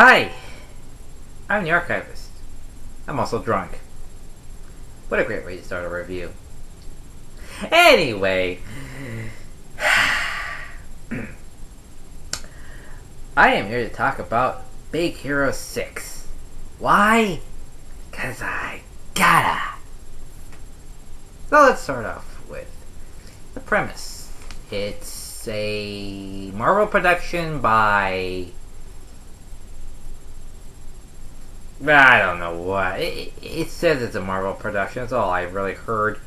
Hi! I'm the archivist. I'm also drunk. What a great way to start a review. Anyway, I am here to talk about Big Hero 6. Why? 'Cause I gotta. So let's start off with the premise. It's a Marvel production by... I don't know what. It says it's a Marvel production. That's all I've really heard.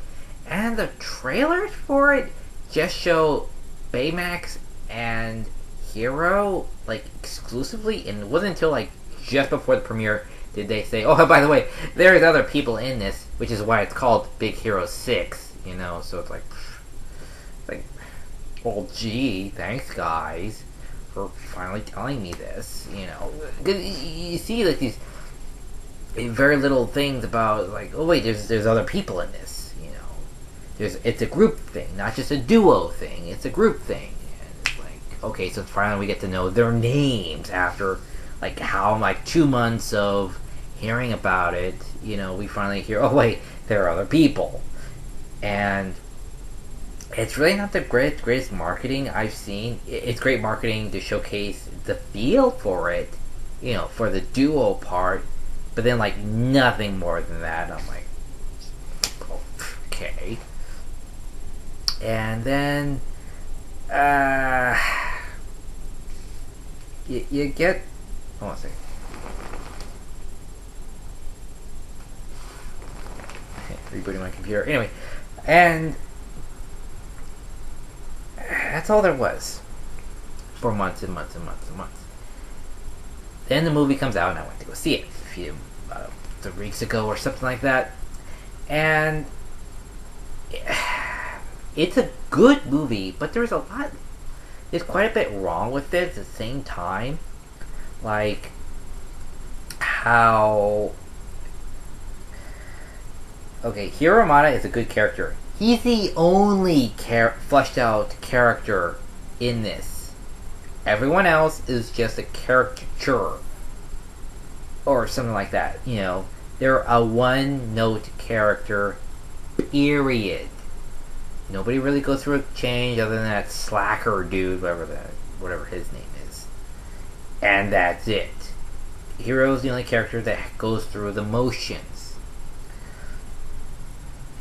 And the trailers for it just show Baymax and Hero, like, exclusively. And it wasn't until, like, just before the premiere did they say, oh, by the way, there's other people in this, which is why it's called Big Hero 6, you know? So it's like, well, gee, thanks, guys, for finally telling me this, you know? Because you see, like, these very little things about, like, oh wait, there's other people in this, you know. It's a group thing, not just a duo thing. It's a group thing, and it's like, okay, so finally we get to know their names after, like, 2 months of hearing about it. You know, we finally hear, oh wait, there are other people, and it's really not the greatest marketing I've seen. It's great marketing to showcase the feel for it, you know, for the duo part. But then, like, nothing more than that. I'm like, okay. And then, you get... Hold on a second. Rebooting my computer. Anyway, and that's all there was for months and months and months and months. Then the movie comes out, and I went to go see it a few 3 weeks ago or something like that. And it's a good movie, but there's quite a bit wrong with it at the same time. Like, how... Okay, Hiro Hamada is a good character. He's the only fleshed out character in this. Everyone else is just a caricature. Or something like that, you know. They're a one-note character, period. Nobody really goes through a change other than that slacker dude, whatever his name is. And that's it. Hero's the only character that goes through the motions.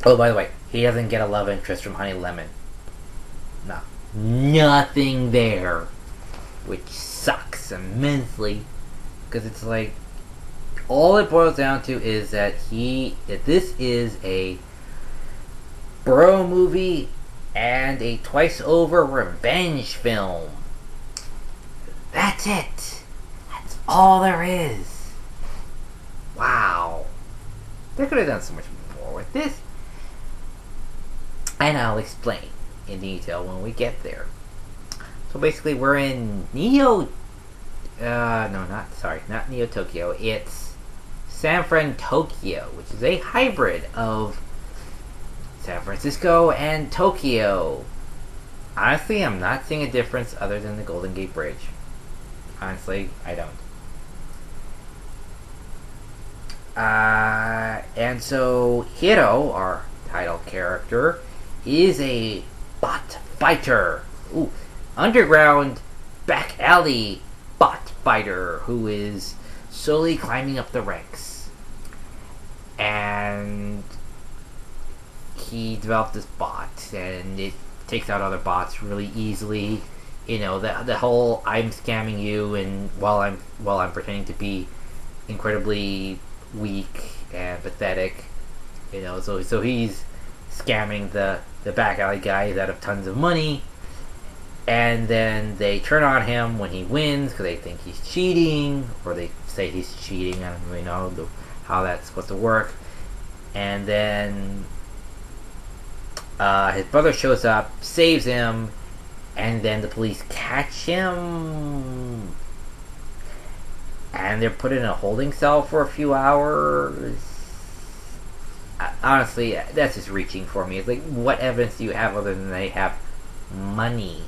Oh, by the way, he doesn't get a love interest from Honey Lemon. No. Nothing there. Which sucks immensely. Because it's like, all it boils down to is that this is a bro movie and a twice-over revenge film. That's it. That's all there is. Wow. They could have done so much more with this. And I'll explain in detail when we get there. So basically, we're in not Neo Tokyo. It's San Fran, Tokyo, which is a hybrid of San Francisco and Tokyo. Honestly, I'm not seeing a difference other than the Golden Gate Bridge. Honestly, I don't. And so Hiro, our title character, is a bot fighter. Ooh, underground, back alley bot fighter who is slowly climbing up the ranks. And he developed this bot, and it takes out other bots really easily. You know, the whole I'm scamming you, and while I'm pretending to be incredibly weak and pathetic, you know, so he's scamming the back alley guys out of tons of money, and then they turn on him when he wins because they think he's cheating, or they say he's cheating. I don't really know how that's supposed to work. And then his brother shows up, saves him, and then the police catch him, and they're put in a holding cell for a few hours. Honestly, that's just reaching for me. It's like, what evidence do you have other than they have money,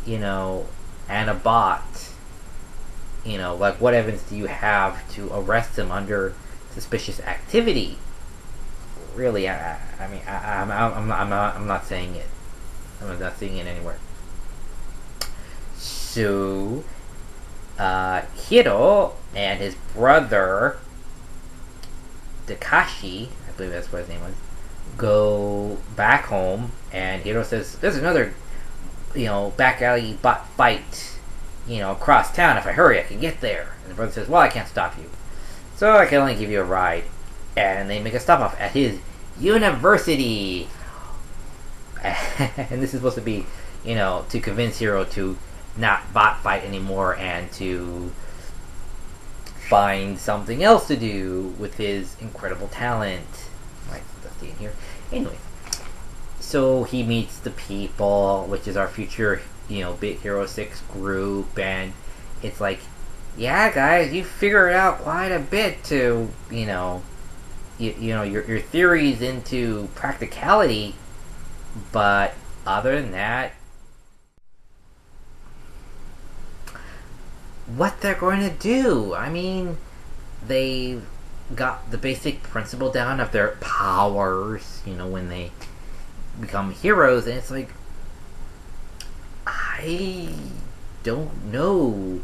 you know, and a bot? like what evidence do you have to arrest him under suspicious activity? Really, I'm not saying it. I'm not seeing it anywhere. So, Hiro and his brother Takashi, I believe that's what his name was, go back home, and Hiro says, "There's another, back alley fight, across town. If I hurry, I can get there." And the brother says, "Well, I can't stop you, so I can only give you a ride." And they make a stop off at his university. And this is supposed to be, to convince Hiro to not bot fight anymore and to find something else to do with his incredible talent. Like, let's see in here. Anyway, so he meets the people, which is our future, Big Hero 6 group, and it's like, yeah, guys, you figured out quite a bit to, your theories into practicality, but other than that, what they're going to do? I mean, they've got the basic principle down of their powers, when they become heroes, and it's like, I don't know.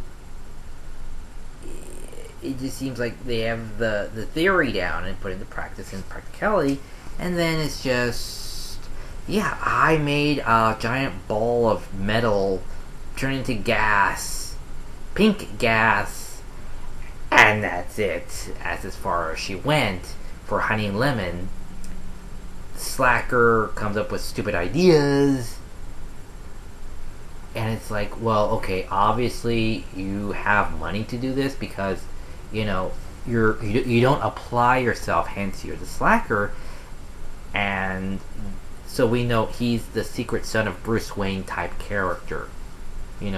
It just seems like they have the theory down and put into practice and practicality, and then it's just, yeah, I made a giant ball of metal turn into gas, pink gas, and that's it. As far as she went for Honey and Lemon. Slacker comes up with stupid ideas, and it's like, well, okay, obviously you have money to do this because you don't apply yourself, hence you're the slacker, and so we know he's the secret son of Bruce Wayne type character,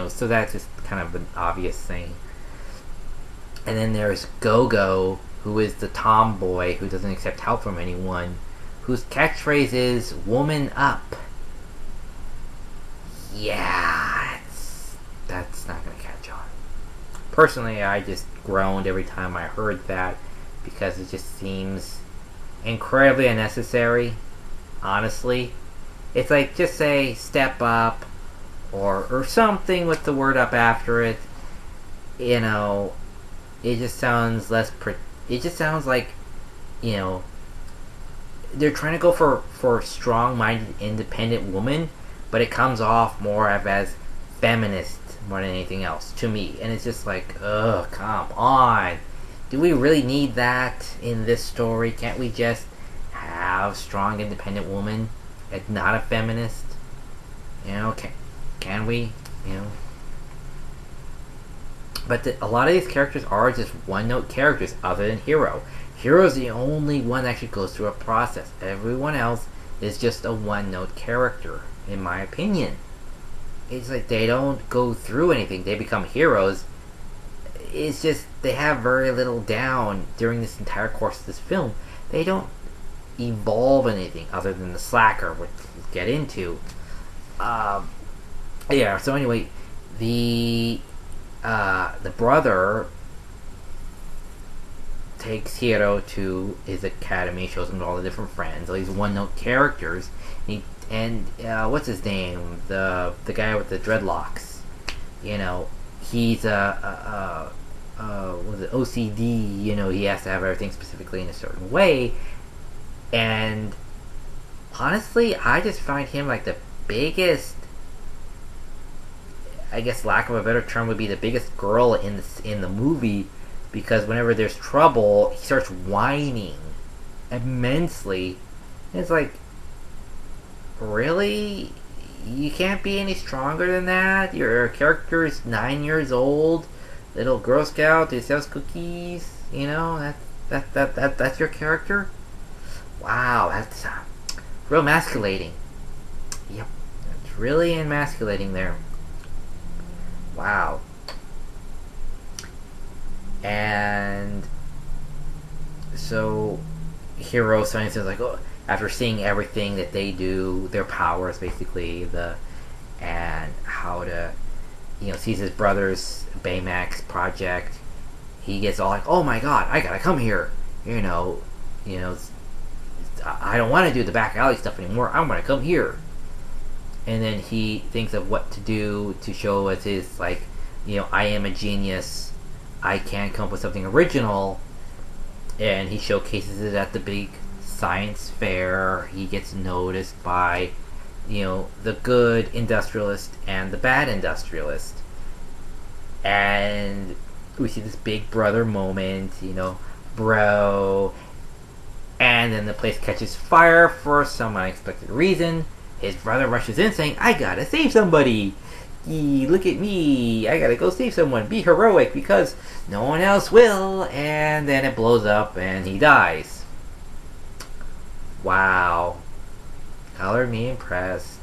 so that's just kind of an obvious thing. And then there's Go-Go, who is the tomboy who doesn't accept help from anyone, whose catchphrase is "woman up." Yeah, that's not gonna catch on. Personally, I just groaned every time I heard that because it just seems incredibly unnecessary. Honestly, it's like, just say "step up" or something with the word "up" after it. It just sounds less. It just sounds like, they're trying to go for strong-minded, independent woman, but it comes off more as feminist more than anything else to me. And it's just like, ugh, come on. Do we really need that in this story? Can't we just have strong, independent woman and not a feminist? Can we? But a lot of these characters are just one-note characters other than Hiro. Hiro's the only one that actually goes through a process. Everyone else is just a one-note character, in my opinion. It's like they don't go through anything. They become heroes. It's just they have very little down during this entire course of this film. They don't evolve anything other than the slacker, which we'll get into. Yeah, so anyway, the brother takes Hiro to his academy, shows him all the different friends, all these one-note characters, and what's his name? The guy with the dreadlocks. He's was it OCD? He has to have everything specifically in a certain way, and honestly, I just find him like the biggest. I guess, lack of a better term, would be the biggest girl in the movie, because whenever there's trouble, he starts whining immensely. And it's like, really? You can't be any stronger than that? Your character's 9 years old, little Girl Scout who sells cookies. That's your character. Wow, that's real emasculating. Yep, that's really emasculating there. Wow. And so Hiro says, like, after seeing everything that they do, their powers basically, and how to sees his brother's Baymax project, he gets all like, "Oh my god, I gotta come here!" You know, I don't want to do the back alley stuff anymore. I want to come here. And then he thinks of what to do to show as his like, I am a genius. I can come up with something original, and he showcases it at the big science fair. He gets noticed by, the good industrialist and the bad industrialist, and we see this big brother moment, bro. And then the place catches fire for some unexpected reason. His brother rushes in saying, "I gotta save somebody. Look at me. I gotta go save someone. Be heroic because no one else will." And then it blows up and he dies. Wow. Color me impressed.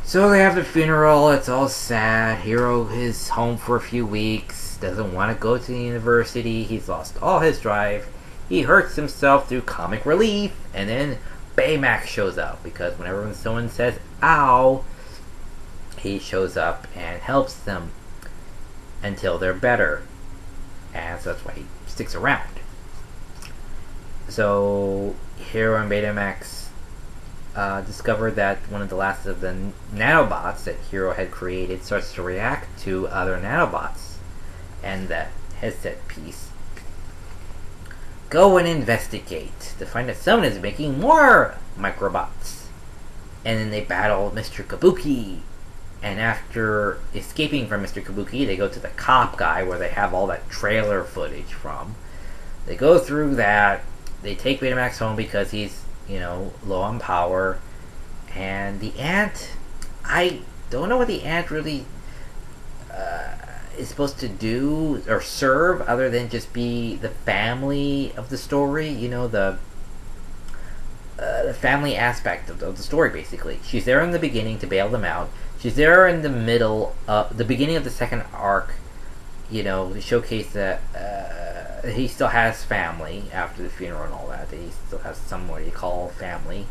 So they have the funeral. It's all sad. Hero is home for a few weeks. Doesn't want to go to the university. He's lost all his drive. He hurts himself through comic relief. And then Baymax shows up. Because whenever someone says, "ow," he shows up and helps them until they're better. And so that's why he sticks around. So Hero and Betamax discovered that one of the last of the nanobots that Hero had created starts to react to other nanobots and that headset piece. Go and investigate to find that someone is making more microbots. And then they battle Mr. Kabuki. And after escaping from Mr. Kabuki, they go to the cop guy where they have all that trailer footage from. They go through that. They take Betamax home because he's, low on power. And the ant, I don't know what the ant really is supposed to do or serve other than just be the family of the story. The family aspect of the story, basically. She's there in the beginning to bail them out. She's there in the middle, the beginning of the second arc, to showcase that he still has family after the funeral and all that. That he still has somebody to call family.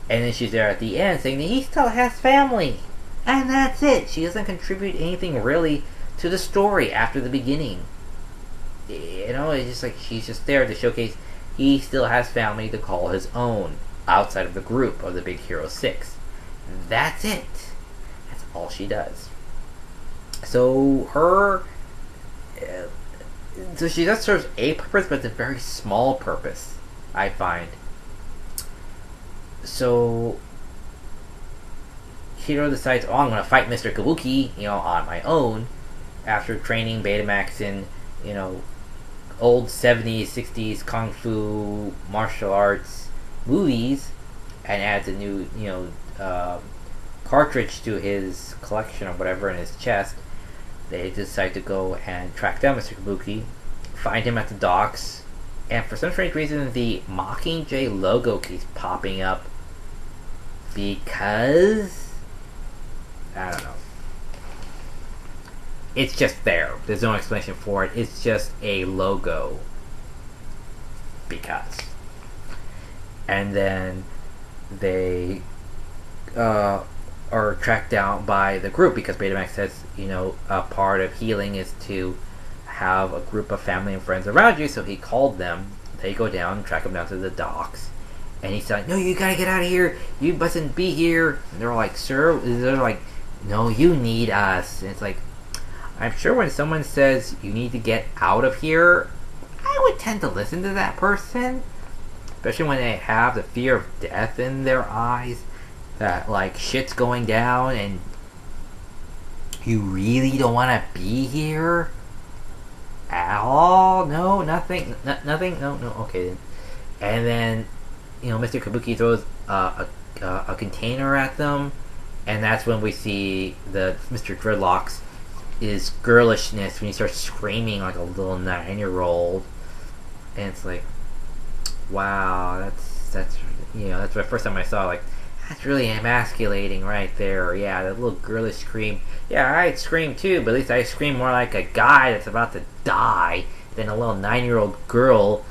And then she's there at the end saying that he still has family. And that's it. She doesn't contribute anything really to the story after the beginning. It's just like she's just there to showcase he still has family to call his own outside of the group of the Big Hero 6. That's it. That's all she does. So so she does serve a purpose, but it's a very small purpose, I find. So Hiro decides, I'm going to fight Mr. Kabuki, on my own, after training Betamax in, old 70s, 60s kung fu martial arts movies, and adds a new, cartridge to his collection or whatever in his chest. They decide to go and track down Mr. Kabuki, find him at the docks, and for some strange reason, the Mockingjay logo keeps popping up because I don't know. It's just there. There's no explanation for it. It's just a logo because. And then they are tracked down by the group because Betamax says, a part of healing is to have a group of family and friends around you. So he called them. They go down, track them down to the docks, and he's like, "No, you gotta get out of here. You mustn't be here." And they're like, "Sir," they're like, "No, you need us." And it's like, I'm sure when someone says you need to get out of here, I would tend to listen to that person, especially when they have the fear of death in their eyes. That like shit's going down and you really don't want to be here at all. No, nothing, nothing. No, okay then. And then Mr. Kabuki throws a container at them, and that's when we see the Mr. Dreadlocks is girlishness when he starts screaming like a little 9-year-old, and it's like, wow, that's that's the first time I saw like. That's really emasculating right there. Yeah, that little girlish scream. Yeah, I'd scream too, but at least I scream more like a guy that's about to die than a little 9-year-old girl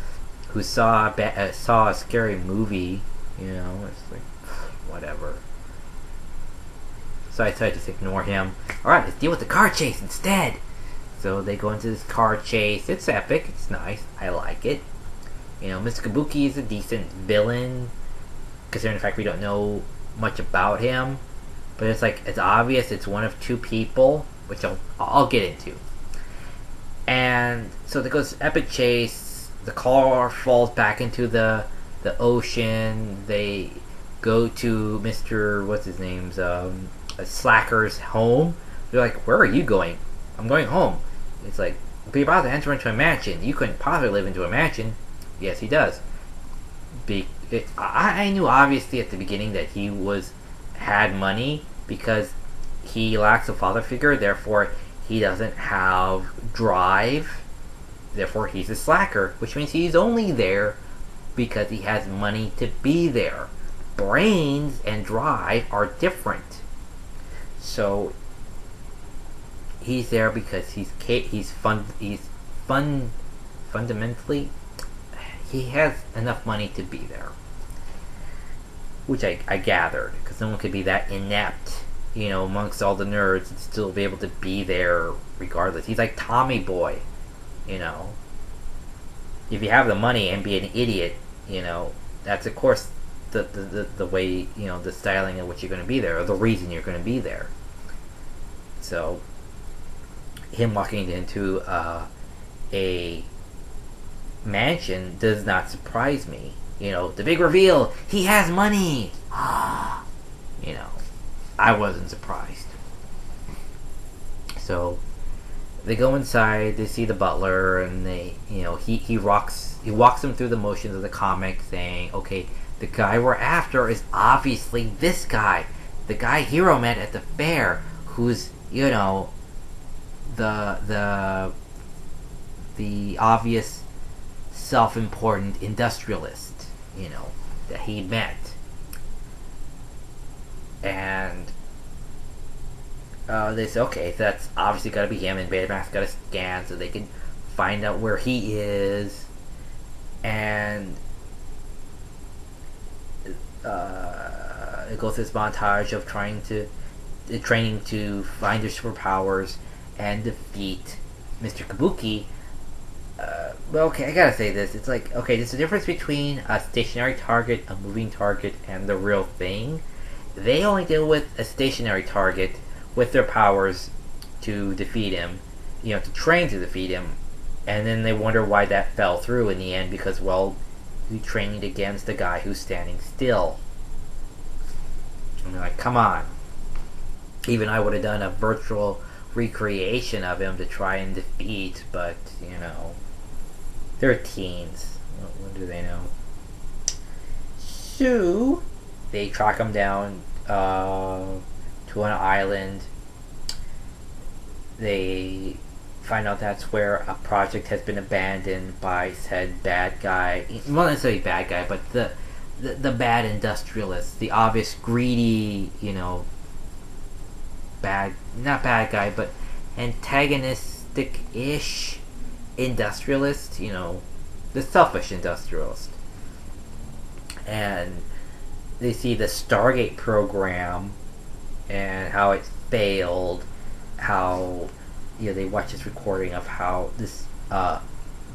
who saw a scary movie. It's like, whatever. So I decided to just ignore him. Alright, let's deal with the car chase instead. So they go into this car chase. It's epic. It's nice. I like it. You know, Mr. Kabuki is a decent villain, considering the fact we don't know much about him. But it's like, it's obvious it's one of two people, which I'll get into. And so there goes epic chase. The car falls back into the ocean. They go to Mr. what's his name's Slacker's home. They're like, where are you going? I'm going home. It's like, but you're about to enter into a mansion. You couldn't possibly live into a mansion. Yes, he does. I knew obviously at the beginning that he had money because he lacks a father figure. Therefore, he doesn't have drive. Therefore, he's a slacker, which means he's only there because he has money to be there. Brains and drive are different. So he's there because fundamentally he has enough money to be there, which I gathered, because no one could be that inept, you know, amongst all the nerds and still be able to be there regardless. He's like Tommy Boy, you know. If you have the money and be an idiot, you know, that's of course the way, you know, the styling in which you're going to be there, or the reason you're going to be there. So him walking into a mansion does not surprise me. You know, the big reveal, he has money. You know, I wasn't surprised. So they go inside, they see the butler, and they, you know, he walks them through the motions of the comic, saying, okay, the guy we're after is obviously this guy, the guy Hero met at the fair, who's, you know, the obvious self-important industrialist, you know, that he met. And they say, okay, so that's obviously got to be him, and Betamax got to scan so they can find out where he is. And it goes through this montage of training to find their superpowers and defeat Mr. Kabuki. Well, okay, I gotta say this. It's like, okay, there's a difference between a stationary target, a moving target, and the real thing. They only deal with a stationary target with their powers to defeat him, you know, to train to defeat him, and then they wonder why that fell through in the end, because, well, we trained against a guy who's standing still. And they're like, come on. Even I would have done a virtual recreation of him to try and defeat, but, you know, they're teens. What do they know? So they track him down to an island. They find out that's where a project has been abandoned by said bad guy. Well, not necessarily bad guy, but the bad industrialist, the obvious greedy, you know, not bad guy, but antagonistic-ish industrialist, you know, the selfish industrialist. And they see the Stargate program and how it failed, how, you know, they watch this recording of how this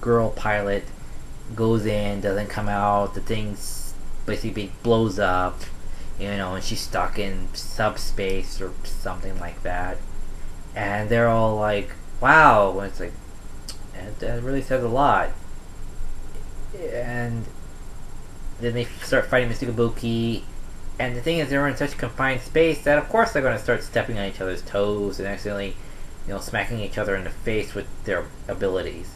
girl pilot goes in, doesn't come out, the thing basically blows up, you know, and she's stuck in subspace or something like that. And they're all like, wow. And it's like, that really says a lot. And then they start fighting Mr. Kabuki. And the thing is, they're in such confined space that, of course, they're going to start stepping on each other's toes and accidentally, you know, smacking each other in the face with their abilities.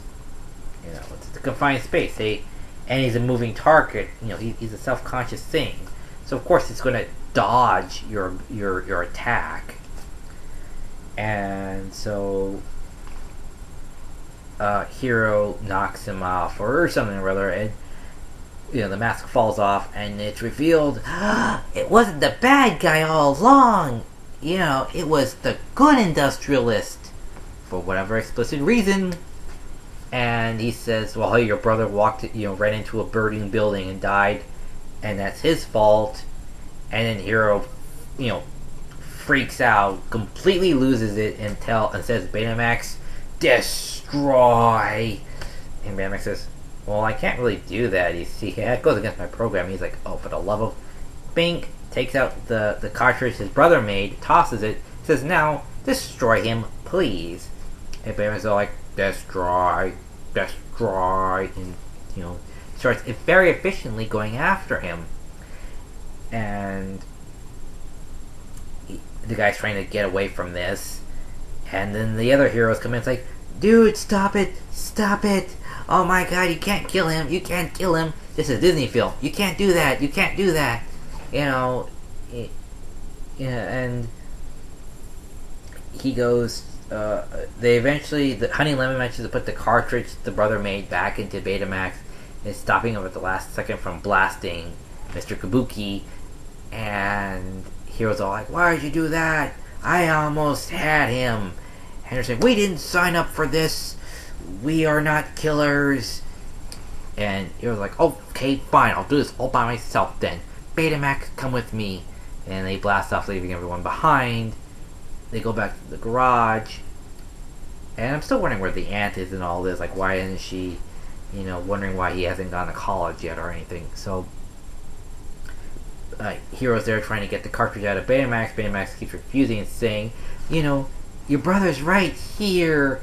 You know, it's a confined space. And he's a moving target. You know, he's a self-conscious thing. So of course, it's going to dodge your attack. And so Hero knocks him off or something or other, and, you know, the mask falls off, and it's revealed it wasn't the bad guy all along. You know, it was the good industrialist, for whatever explicit reason. And he says, well, hey, your brother ran into a burning building and died, and that's his fault. And then Hero, you know, freaks out, completely loses it, and says, Betamax, destroy! And Betamax says, well, I can't really do that, you see. That goes against my program. He's like, oh, for the love of... Bink takes out the cartridge his brother made, tosses it, says, now, destroy him, please. And Betamax is all like, destroy, and, starts very efficiently going after him. And the guy's trying to get away from this. And then the other heroes come in. It's like, dude, stop it. Oh my god, you can't kill him. This is a Disney film. You can't do that. And he goes, the Honey Lemon manages to put the cartridge the brother made back into Betamax and stopping him at the last second from blasting Mr. Kabuki. And Hero's all like, why did you do that? I almost had him. And they're saying, we didn't sign up for this. We are not killers. And Hero's like, okay, fine, I'll do this all by myself then. Betamax, come with me. And they blast off, leaving everyone behind. They go back to the garage. And I'm still wondering where the aunt is in all this. Like, why isn't she, wondering why he hasn't gone to college yet or anything. So, Hero's there trying to get the cartridge out of Betamax. Betamax keeps refusing and saying, your brother's right here.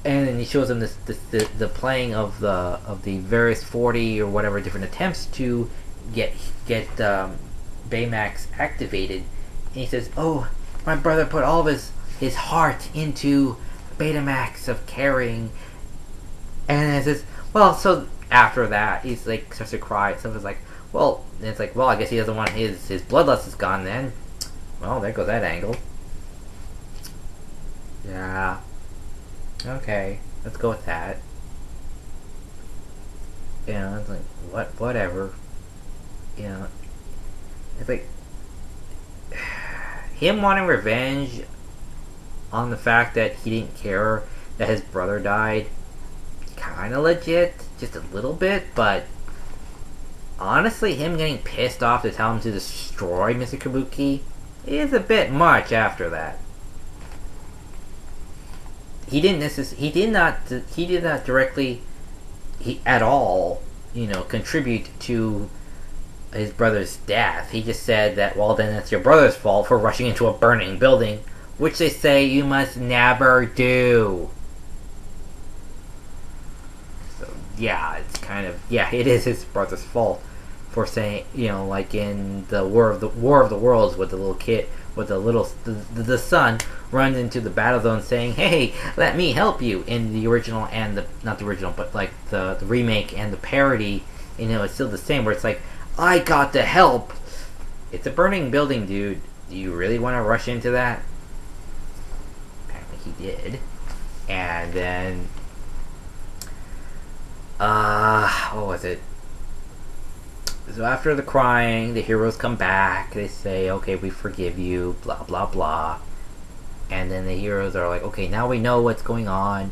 And then he shows them the playing of the various 40 or whatever different attempts to get Baymax activated. And he says, oh, my brother put all of his heart into Betamax of caring. And it says, well, so after that, he's like, starts to cry. Someone's like, well, and it's like, well, I guess he doesn't want his bloodlust is gone then. Well, there goes that angle. Yeah. Okay, let's go with that. It's like, whatever. It's like, him wanting revenge on the fact that he didn't care that his brother died, kinda legit, just a little bit, but honestly, him getting pissed off to tell him to destroy Mr. Kabuki is a bit much after that. He did not directly, at all, contribute to his brother's death. He just said that, well, then it's your brother's fault for rushing into a burning building, which they say you must never do. So, yeah, it's kind of, it is his brother's fault for saying, like in the War of the Worlds with the little kid, with the son runs into the battle zone saying, hey, let me help you, in the original and not the original, but like the remake and the parody, it's still the same, where it's like, I got to help. It's a burning building, dude. Do you really want to rush into that? Apparently he did. And then, what was it? So after the crying, the heroes come back. They say, okay, we forgive you, blah, blah, blah. And then the heroes are like, okay, now we know what's going on.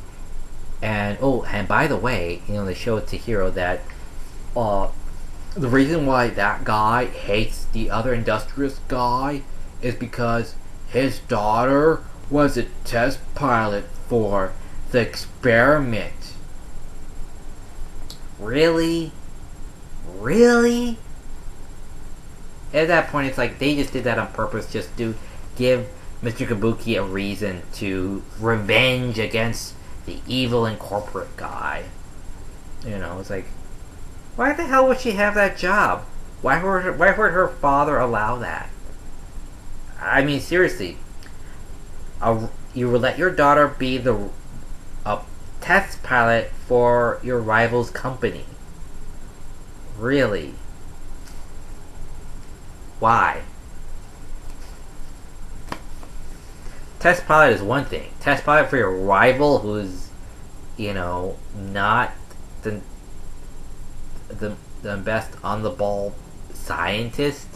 And, and by the way, they show it to Hero that, the reason why that guy hates the other industrious guy is because his daughter was a test pilot for the experiment. Really? Really? At that point, it's like they just did that on purpose, just to give Mr. Kabuki a reason to revenge against the evil and corporate guy. It's like, why the hell would she have that job? Why would her father allow that? I mean, seriously. You will let your daughter be a test pilot for your rival's company. Really? Why? Test pilot is one thing. Test pilot for your rival who's, not the best on the ball scientist.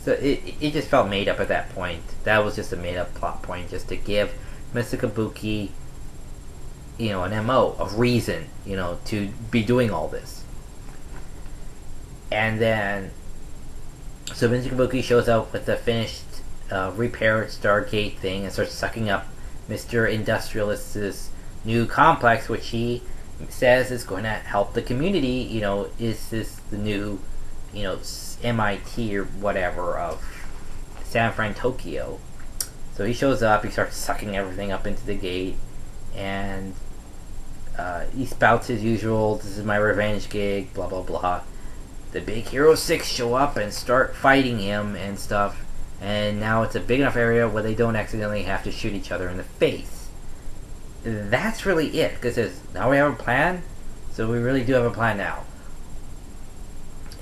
So it just felt made up at that point. That was just a made up plot point, just to give Mr. Kabuki, an MO, a reason, to be doing all this. And then, so Mr. Kabuki shows up with the finished repaired Stargate thing and starts sucking up Mr. Industrialist's new complex, which he says is going to help the community. Is this the new, MIT or whatever of San Fran, Tokyo? So he shows up, he starts sucking everything up into the gate, and he spouts his usual, "This is my revenge gig," blah blah blah. The big Hero 6 show up and start fighting him and stuff, and now it's a big enough area where they don't accidentally have to shoot each other in the face. That's really it, because now we have a plan, so we really do have a plan now.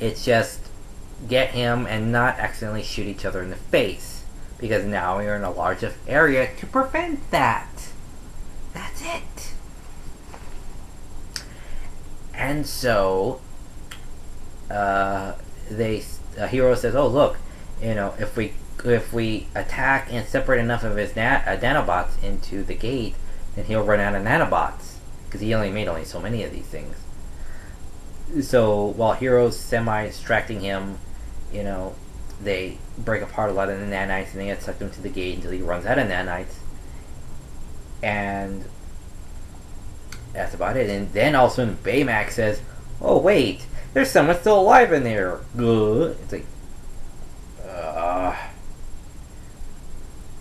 It's just get him and not accidentally shoot each other in the face, because now we are in a large enough area to prevent that. That's it. And so Hero says, "Oh look, if we attack and separate enough of his nanobots into the gate, then he'll run out of nanobots, because he made so many of these things." So while Hero's semi-distracting him, they break apart a lot of the nanites and they get sucked into the gate until he runs out of nanites. And that's about it. And then all of a sudden Baymax says, "Oh wait, there's someone still alive in there." It's like,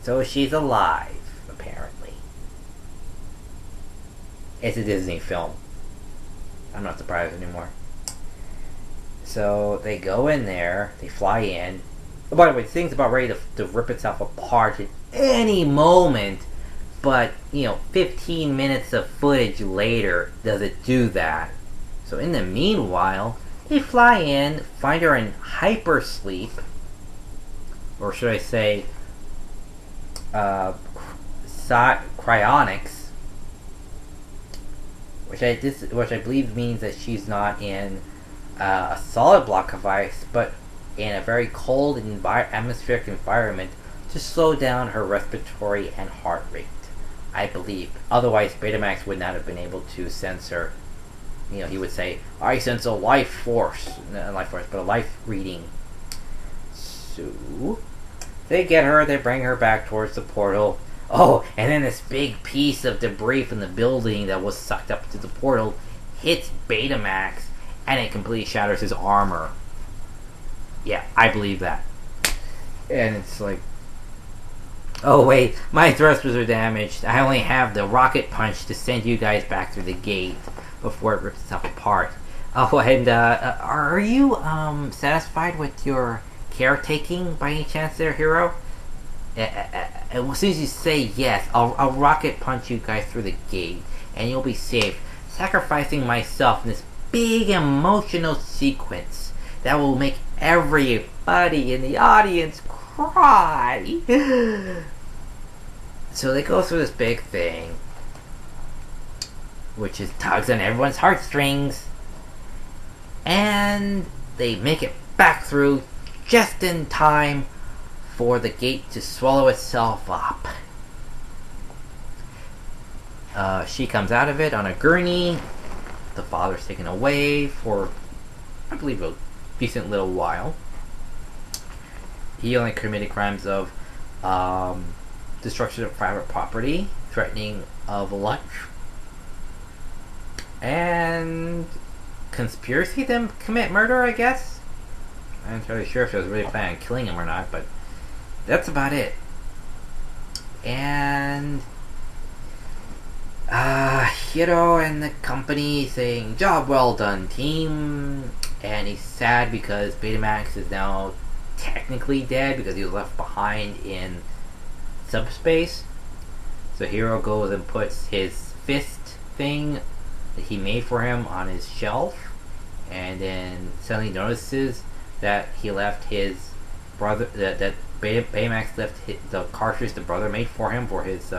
so she's alive, apparently. It's a Disney film. I'm not surprised anymore. So they go in there, they fly in. Oh, by the way, the thing's about ready to rip itself apart at any moment, but 15 minutes of footage later does it do that. So in the meanwhile, they fly in, find her in hypersleep, or should I say, cryonics, which I believe means that she's not in a solid block of ice, but in a very cold atmospheric environment to slow down her respiratory and heart rate, I believe. Otherwise, Betamax would not have been able to sense her. He would say, "I sense a life force," not a life force, but a life reading. So they get her, they bring her back towards the portal. Oh, and then this big piece of debris from the building that was sucked up to the portal hits Betamax, and it completely shatters his armor. Yeah, I believe that. And it's like, oh wait, my thrusters are damaged. I only have the rocket punch to send you guys back through the gate before it rips itself apart. Oh, and are you satisfied with your caretaking by any chance there, Hero? As soon as you say yes, I'll rocket punch you guys through the gate, and you'll be safe. Sacrificing myself in this big emotional sequence that will make everybody in the audience cry. So they go through this big thing, which is tugs on everyone's heartstrings, and they make it back through just in time for the gate to swallow itself up. She comes out of it on a gurney. The father's taken away for, I believe, a decent little while. He only committed crimes of destruction of private property, threatening of life, and conspiracy to commit murder, I guess. I'm not entirely sure if she was really planning on killing him or not, but that's about it. And Hiro and the company saying, "Job well done, team." And he's sad because Betamax is now technically dead because he was left behind in subspace. So Hiro goes and puts his fist thing that he made for him on his shelf, and then suddenly notices that he left his brother, that Baymax left the cartridge the brother made for him for his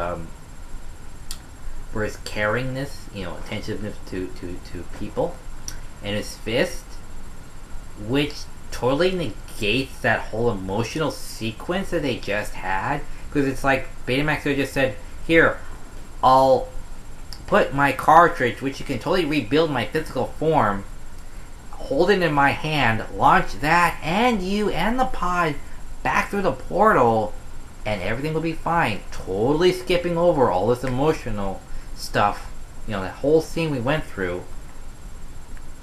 caringness, attentiveness to people, and his fist, which totally negates that whole emotional sequence that they just had, because it's like Betamax could have just said, "Here, I'll put my cartridge, which you can totally rebuild my physical form, hold it in my hand, launch that and you and the pod back through the portal, and everything will be fine. Totally skipping over all this emotional stuff, that whole scene we went through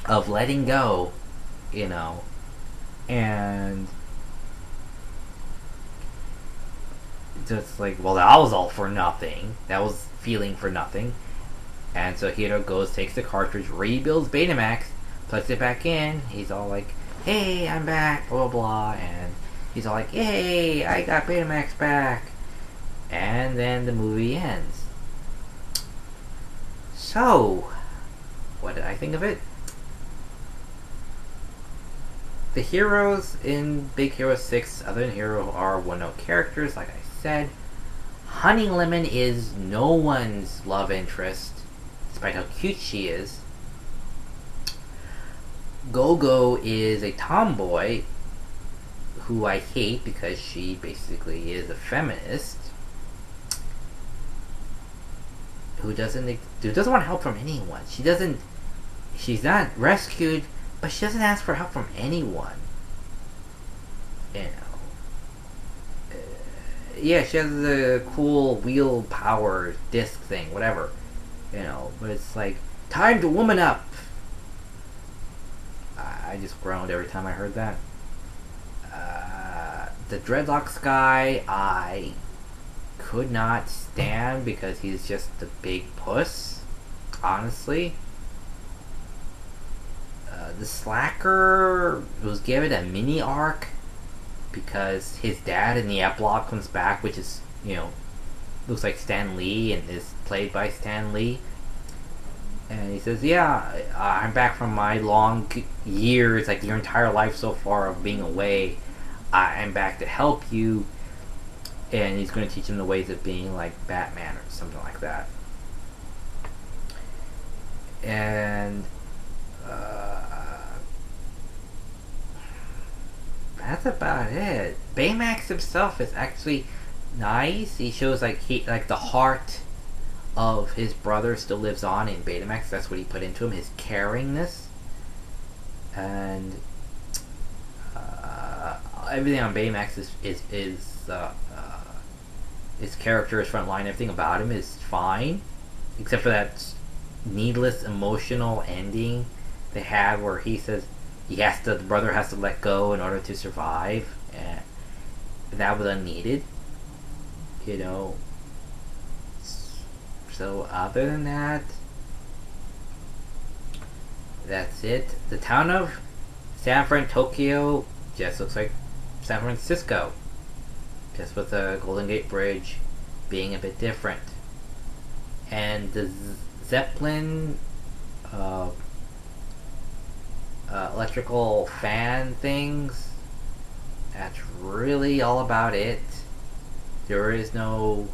of letting go, and just like, well, that was all for nothing. That was feeling for nothing. And so Hiro goes, takes the cartridge, rebuilds Betamax, plugs it back in. He's all like, hey, I'm back, blah, blah, blah. And he's all like, yay, I got Betamax back. And then the movie ends. So, what did I think of it? The heroes in Big Hero 6, other than Hero, are one-note characters, like I said. Honey Lemon is no one's love interest, despite how cute she is. Go-Go is a tomboy who I hate because she basically is a feminist who doesn't want help from anyone. She's not rescued, but she doesn't ask for help from anyone. Yeah, she has the cool wheel power disc thing, whatever. But it's like, time to woman up. I just groaned every time I heard that. The Dreadlocks guy, I could not stand because he's just a big puss, honestly. The Slacker was given a mini arc because his dad in the epilogue comes back, which is, looks like Stan Lee and is played by Stan Lee. And he says, yeah, I'm back from my long years, like your entire life so far of being away. I'm back to help you. And he's going to teach him the ways of being like Batman or something like that. And that's about it. Baymax himself is actually nice. He shows like the heart of his brother still lives on in Betamax. That's what he put into him, his caringness. And everything on Baymax is his character, his front line, everything about him is fine, except for that needless emotional ending they had where he says the brother has to let go in order to survive, and that was unneeded. So other than that, that's it. The town of San Fran, Tokyo just looks like San Francisco, just with the Golden Gate Bridge being a bit different. And the Zeppelin electrical fan things, that's really all about it. There is no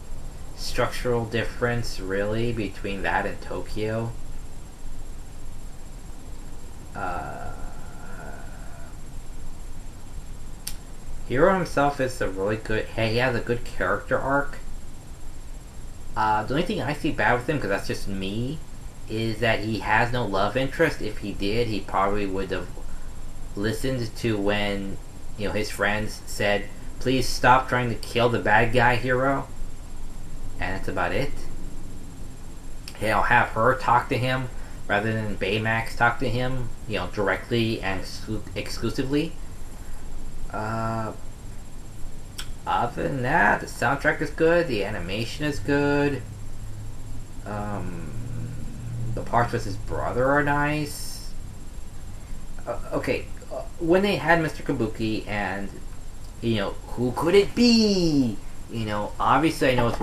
structural difference really between that and Tokyo. Hiro himself is a really good. He has a good character arc. The only thing I see bad with him, because that's just me, is that he has no love interest. If he did, he probably would have listened to when his friends said, "Please stop trying to kill the bad guy, Hiro." And that's about it. I'll have her talk to him rather than Baymax talk to him, directly and exclusively. Other than that, the soundtrack is good, the animation is good, the parts with his brother are nice. When they had Mr. Kabuki and, who could it be? Obviously I know it's,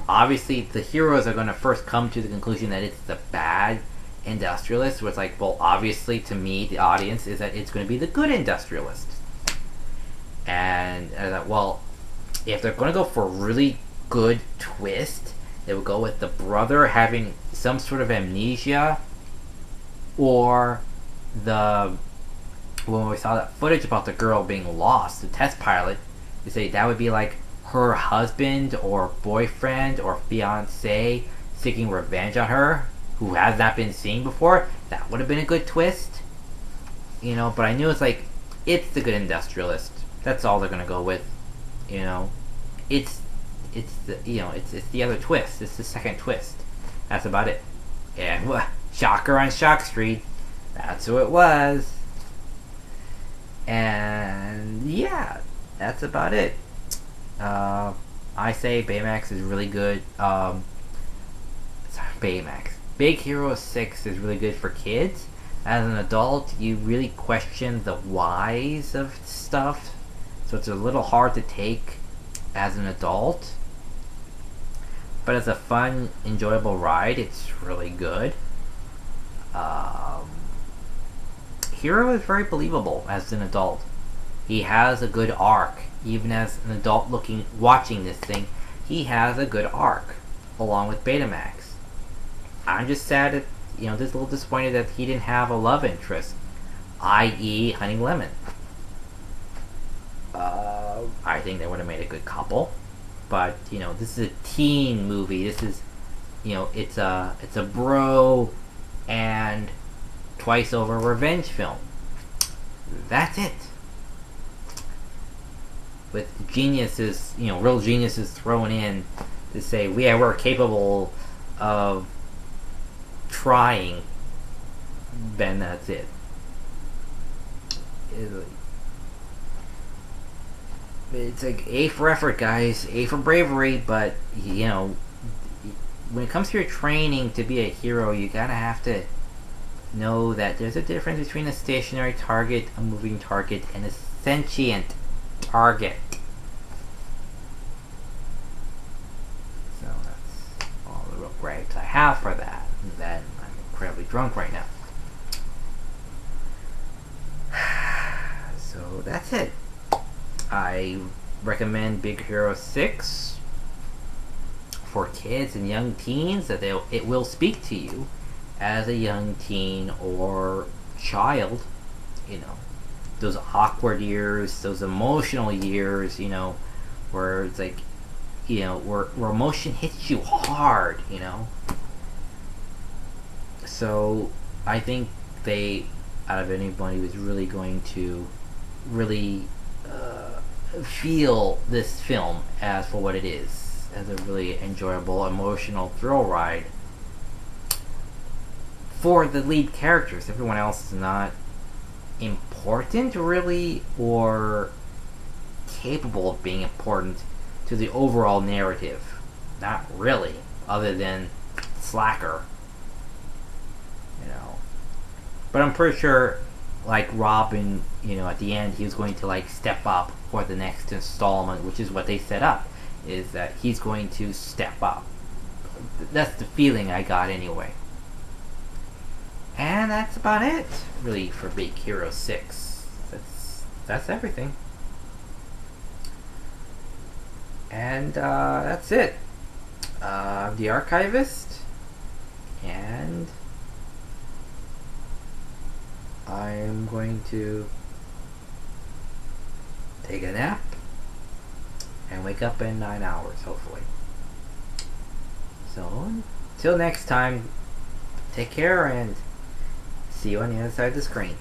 obviously the heroes are going to first come to the conclusion that it's the bad industrialist, where it's like, obviously to me, the audience, is that it's going to be the good industrialist. And I thought, if they're going to go for a really good twist, they would go with the brother having some sort of amnesia, or when we saw that footage about the girl being lost, the test pilot, they say that would be like her husband or boyfriend or fiance seeking revenge on her, who has not been seen before. That would have been a good twist. But I knew it's the good industrialist. That's all they're gonna go with, you know. It's it's the other twist. It's the second twist. That's about it. And what? Shocker on Shock Street. That's who it was. And yeah, that's about it. I say Baymax is really good. Sorry, Baymax. Big Hero 6 is really good for kids. As an adult, you really question the whys of stuff, so it's a little hard to take as an adult. But as a fun, enjoyable ride, it's really good. Hero is very believable as an adult. He has a good arc. Even as an adult watching this thing, he has a good arc, along with Betamax. I'm just sad that, just a little disappointed that he didn't have a love interest, i.e. Honey Lemon. I think they would have made a good couple. But, this is a teen movie. This is, it's a bro and twice over revenge film. That's it. With geniuses, real geniuses thrown in to say, we're capable of trying, then that's it. It's like A for effort, guys. A for bravery, but, when it comes to your training to be a hero, you gotta have to know that there's a difference between a stationary target, a moving target, and a sentient target. So that's all the real gripes I have for that. And then I'm incredibly drunk right now. So that's it. I recommend Big Hero 6 for kids and young teens, that it will speak to you as a young teen or child. Those awkward years, those emotional years, where it's like, where emotion hits you hard, So I think they, out of anybody, was really going to really feel this film as for what it is, as a really enjoyable, emotional thrill ride for the lead characters. Everyone else is not important, really, or capable of being important to the overall narrative. Not really, other than Slacker. But I'm pretty sure, like Robin, at the end, he was going to step up for the next installment, which is what they set up, is that he's going to step up. That's the feeling I got anyway. And that's about it, really, for Big Hero 6. That's everything. And that's it. The Archivist, and I'm going to take a nap and wake up in 9 hours, hopefully. So, until next time, take care and see you on the other side of the screen.